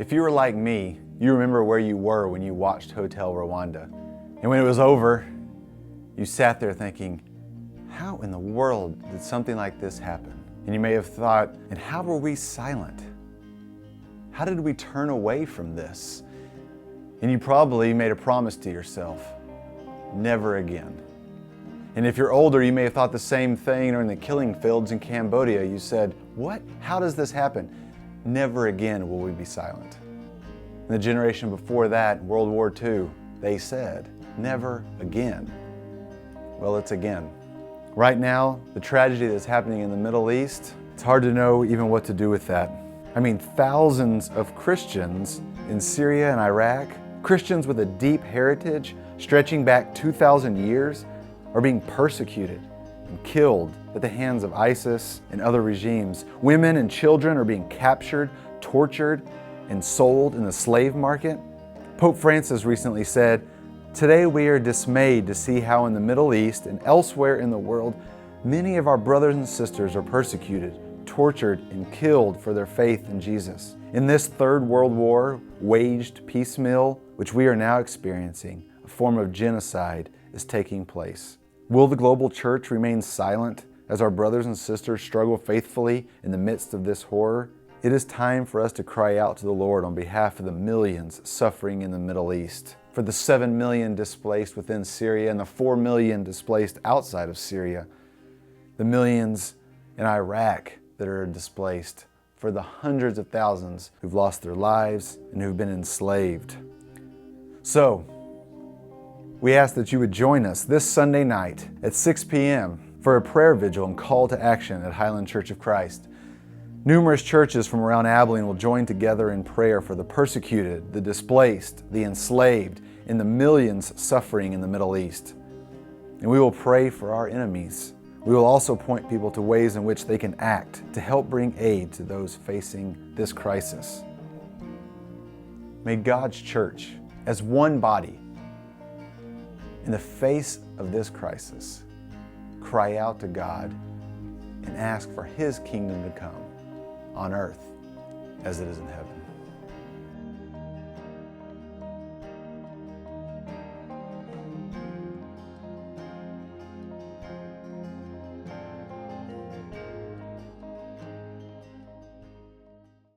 If you were like me, you remember where you were when you watched Hotel Rwanda. And when it was over, you sat there thinking, how in the world did something like this happen? And you may have thought, and how were we silent? How did we turn away from this? And you probably made a promise to yourself, never again. And if you're older, you may have thought the same thing, or in the killing fields in Cambodia, you said, what? How does this happen? Never again will we be silent. And the generation before that, World War II, they said, never again. Well, it's again. Right now, the tragedy that's happening in the Middle East, it's hard to know even what to do with that. I mean, thousands of Christians in Syria and Iraq, Christians with a deep heritage stretching back 2,000 years, are being persecuted and killed at the hands of ISIS and other regimes. Women and children are being captured, tortured, and sold in the slave market. Pope Francis recently said, "Today we are dismayed to see how in the Middle East and elsewhere in the world, many of our brothers and sisters are persecuted, tortured, and killed for their faith in Jesus." In this third world war, waged piecemeal, which we are now experiencing, a form of genocide is taking place. Will the global church remain silent as our brothers and sisters struggle faithfully in the midst of this horror? It is time for us to cry out to the Lord on behalf of the millions suffering in the Middle East, for the 7 million displaced within Syria and the 4 million displaced outside of Syria, the millions in Iraq that are displaced, for the hundreds of thousands who've lost their lives and who've been enslaved. So, we ask that you would join us this Sunday night at 6 p.m. for a prayer vigil and call to action at Highland Church of Christ. Numerous churches from around Abilene will join together in prayer for the persecuted, the displaced, the enslaved, and the millions suffering in the Middle East. And we will pray for our enemies. We will also point people to ways in which they can act to help bring aid to those facing this crisis. May God's church, as one body, in the face of this crisis, cry out to God and ask for His kingdom to come on earth as it is in heaven.